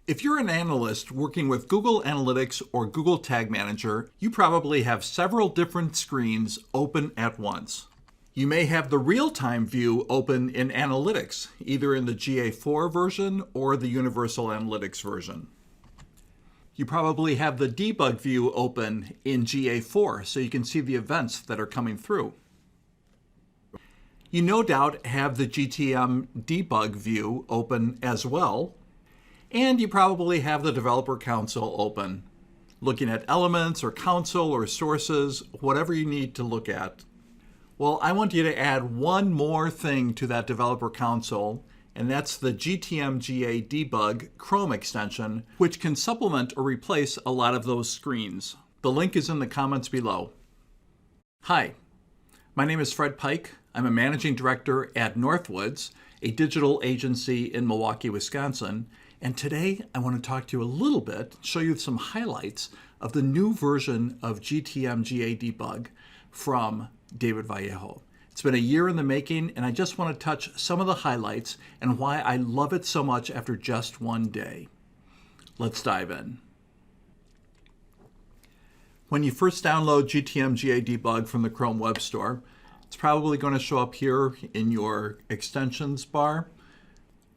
If you're an analyst working with Google Analytics or Google Tag Manager, you probably have several different screens open at once. You may have the real-time view open in Analytics, either in the GA4 version or the Universal Analytics version. You probably have the debug view open in GA4, so you can see the events that are coming through. You no doubt have the GTM Debug view open as well. And you probably have the Developer Console open, looking at elements or console or sources, whatever you need to look at. Well, I want you to add one more thing to that Developer Console, and that's the GTM GA Debug Chrome extension, which can supplement or replace a lot of those screens. The link is in the comments below. Hi, my name is Fred Pike. I'm a managing director at Northwoods, a digital agency in Milwaukee, Wisconsin. And today I want to talk to you a little bit, show you some highlights of the new version of GTM GA Debug from David Vallejo. It's been a year in the making, and I just want to touch some of the highlights and why I love it so much after just one day. Let's dive in. When you first download GTM GA Debug from the Chrome Web Store, it's probably going to show up here in your extensions bar.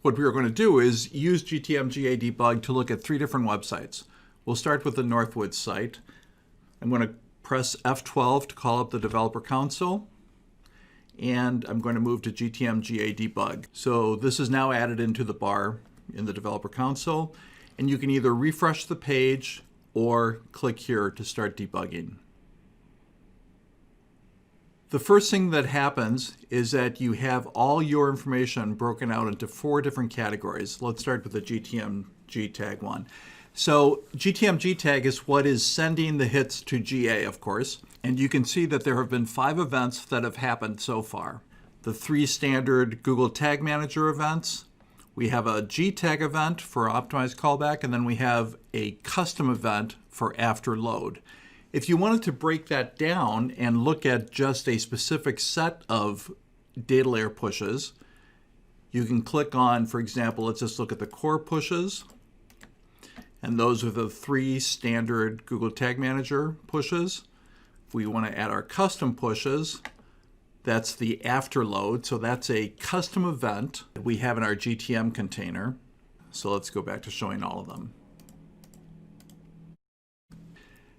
What we're going to do is use GTM GA Debug to look at three different websites. We'll start with the Northwoods site. I'm going to press F12 to call up the Developer Console, and I'm going to move to GTM GA Debug. So this is now added into the bar in the Developer Console, and you can either refresh the page or click here to start debugging. The first thing that happens is that you have all your information broken out into four different categories. Let's start with the GTM GTag one. So GTM GTag is what is sending the hits to GA, of course. And you can see that there have been 5 events that have happened so far. The 3 standard Google Tag Manager events. We have a GTag event for optimized callback, and then we have a custom event for after load. If you wanted to break that down and look at just a specific set of data layer pushes, you can click on, for example, let's just look at the core pushes. And those are the 3 standard Google Tag Manager pushes. If we want to add our custom pushes, that's the after load. So that's a custom event that we have in our GTM container. So let's go back to showing all of them.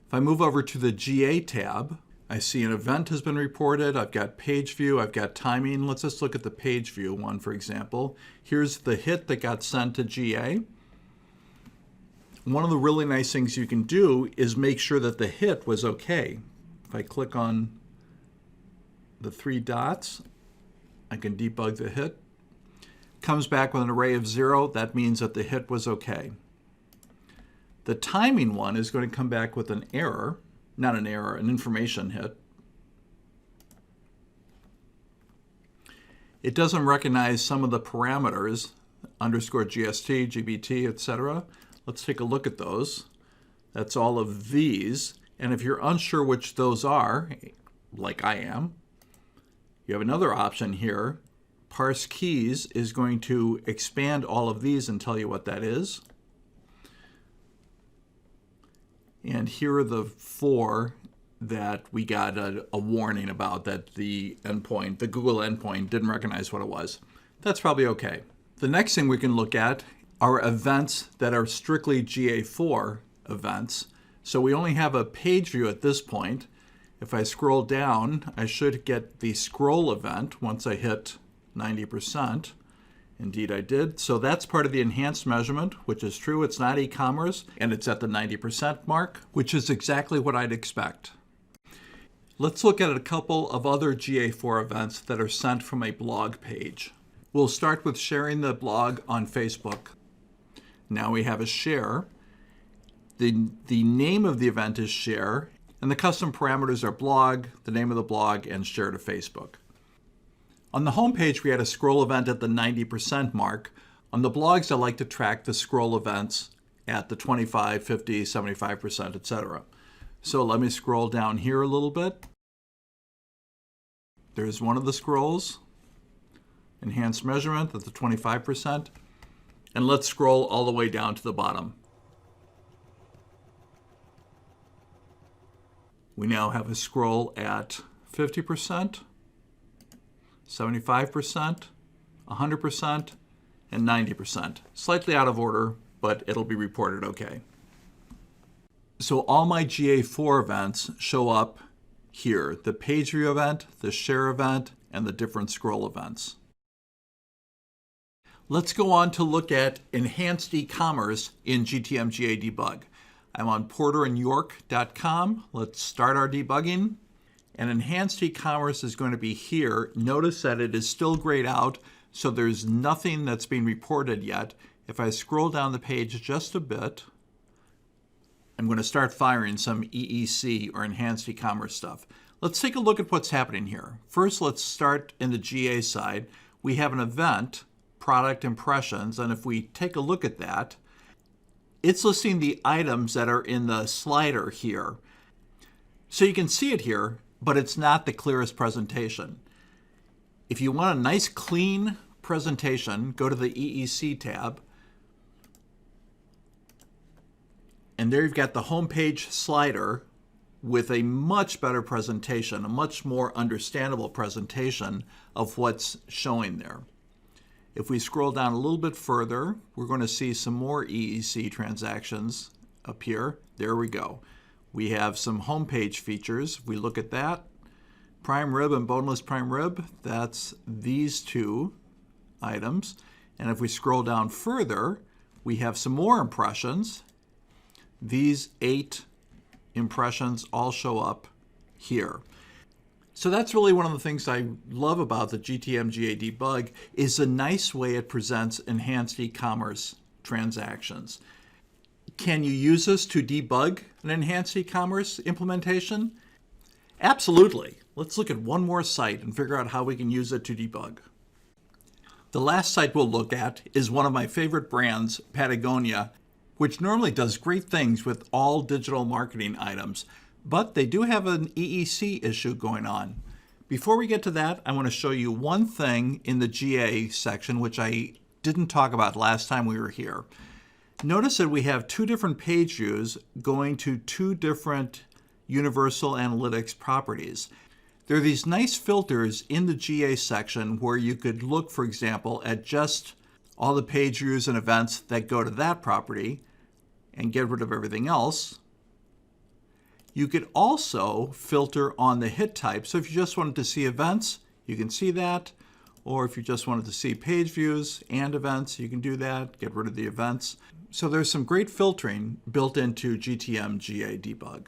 If I move over to the GA tab, I see an event has been reported. I've got page view, I've got timing. Let's just look at the page view one, for example. Here's the hit that got sent to GA. One of the really nice things you can do is make sure that the hit was okay. If I click on the 3 dots, I can debug the hit. Comes back with an array of 0. That means that the hit was okay. The timing one is going to come back with an error, not an error, an information hit. It doesn't recognize some of the parameters, underscore GST, GBT, etc. Let's take a look at those. That's all of these. And if you're unsure which those are, like I am, you have another option here. Parse keys is going to expand all of these and tell you what that is. And here are the 4 that we got a warning about, that the endpoint, the Google endpoint, didn't recognize what it was. That's probably okay. The next thing we can look at are events that are strictly GA4 events. So we only have a page view at this point. If I scroll down, I should get the scroll event once I hit 90%. Indeed I did. So that's part of the enhanced measurement, which is true. It's not Ecommerce, and it's at the 90% mark, which is exactly what I'd expect. Let's look at a couple of other GA4 events that are sent from a blog page. We'll start with sharing the blog on Facebook. Now we have a share. The name of the event is share, and the custom parameters are blog, the name of the blog, and share to Facebook. On the home page, we had a scroll event at the 90% mark. On the blogs, I like to track the scroll events at the 25, 50, 75%, etc. So let me scroll down here a little bit. There's one of the scrolls, enhanced measurement at the 25%. And let's scroll all the way down to the bottom. We now have a scroll at 50%, 75%, 100%, and 90%. Slightly out of order, but it'll be reported okay. So all my GA4 events show up here: the page view event, the share event, and the different scroll events. Let's go on to look at enhanced e-commerce in GTM GA Debug. I'm on porterandyork.com. Let's start our debugging. And enhanced e-commerce is going to be here. Notice that it is still grayed out, so there's nothing that's being reported yet. If I scroll down the page just a bit, I'm going to start firing some EEC or enhanced e-commerce stuff. Let's take a look at what's happening here. First, let's start in the GA side. We have an event, product impressions, and if we take a look at that, it's listing the items that are in the slider here. So you can see it here, but it's not the clearest presentation. If you want a nice clean presentation, go to the EEC tab. And there you've got the homepage slider with a much better presentation, a much more understandable presentation of what's showing there. If we scroll down a little bit further, we're going to see some more EEC transactions appear. There we go. We have some homepage features. If we look at that, prime rib and boneless prime rib, that's these two items. And if we scroll down further, we have some more impressions. These 8 impressions all show up here. So that's really one of the things I love about the GTM GA Debug is the nice way it presents enhanced e-commerce transactions. Can you use this to debug an enhanced e-commerce implementation? Absolutely. Let's look at one more site and figure out how we can use it to debug. The last site we'll look at is one of my favorite brands, Patagonia, which normally does great things with all digital marketing items, but they do have an EEC issue going on. Before we get to that, I want to show you one thing in the GA section, which I didn't talk about last time we were here. Notice that we have 2 different page views going to 2 different Universal Analytics properties. There are these nice filters in the GA section where you could look, for example, at just all the page views and events that go to that property and get rid of everything else. You could also filter on the hit type. So if you just wanted to see events, you can see that. Or if you just wanted to see page views and events, you can do that, get rid of the events. So there's some great filtering built into GTM GA Debug.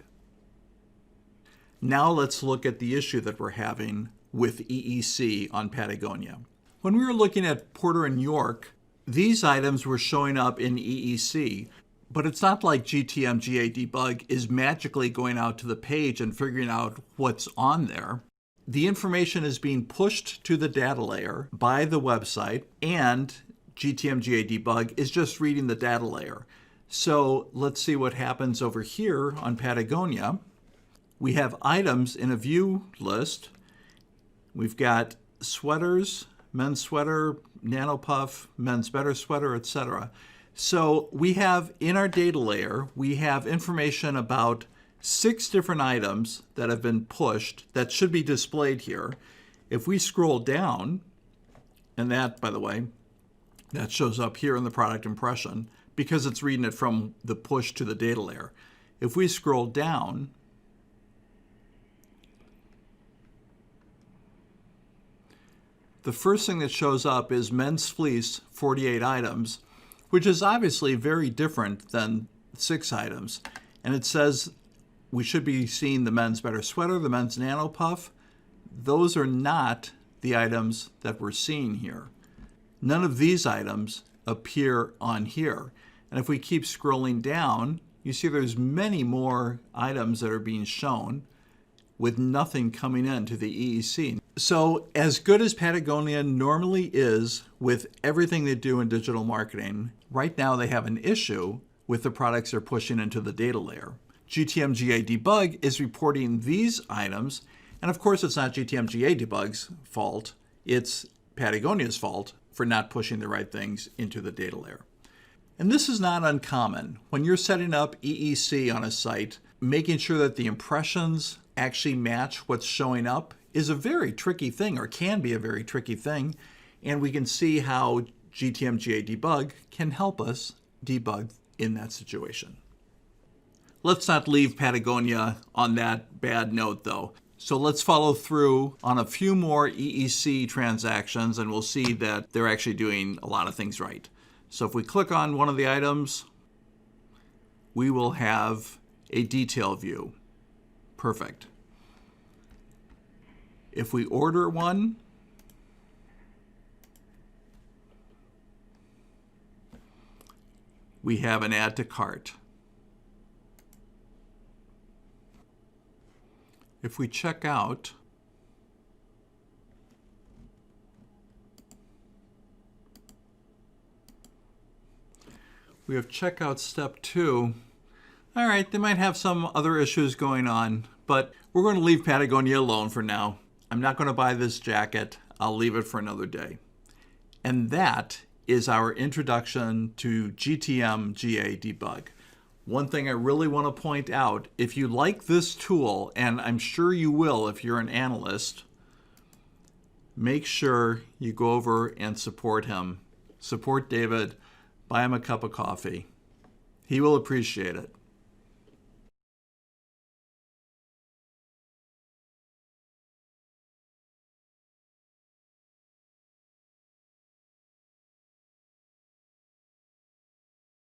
Now let's look at the issue that we're having with EEC on Patagonia. When we were looking at Porter and York, these items were showing up in EEC, but it's not like GTM GA Debug is magically going out to the page and figuring out what's on there. The information is being pushed to the data layer by the website, and GTM GA Debug is just reading the data layer. So let's see what happens over here on Patagonia. We have items in a view list. We've got sweaters, men's sweater, nano puff, men's better sweater, etc. So we have in our data layer, we have information about 6 different items that have been pushed that should be displayed here. If we scroll down, and that, by the way, that shows up here in the product impression because it's reading it from the push to the data layer. If we scroll down, the first thing that shows up is men's fleece, 48 items, which is obviously very different than 6 items. And it says we should be seeing the men's better sweater, the men's nano puff. Those are not the items that we're seeing here. None of these items appear on here. And if we keep scrolling down, you see there's many more items that are being shown with nothing coming into the EEC. So as good as Patagonia normally is with everything they do in digital marketing, right now they have an issue with the products they're pushing into the data layer. GTM GA Debug is reporting these items, and of course it's not GTM GA Debug's fault, it's Patagonia's fault for not pushing the right things into the data layer. And this is not uncommon. When you're setting up EEC on a site, making sure that the impressions actually match what's showing up is a very tricky thing, or can be a very tricky thing. And we can see how GTM GA Debug can help us debug in that situation. Let's not leave Patagonia on that bad note though. So let's follow through on a few more EEC transactions and we'll see that they're actually doing a lot of things right. So if we click on one of the items, we will have a detail view. Perfect. If we order one, we have an add to cart. If we check out, we have checkout step 2. All right, they might have some other issues going on, but we're going to leave Patagonia alone for now. I'm not going to buy this jacket. I'll leave it for another day. And that is our introduction to GTM GA Debug. One thing I really want to point out, if you like this tool, and I'm sure you will if you're an analyst, make sure you go over and support him. Support David, buy him a cup of coffee. He will appreciate it.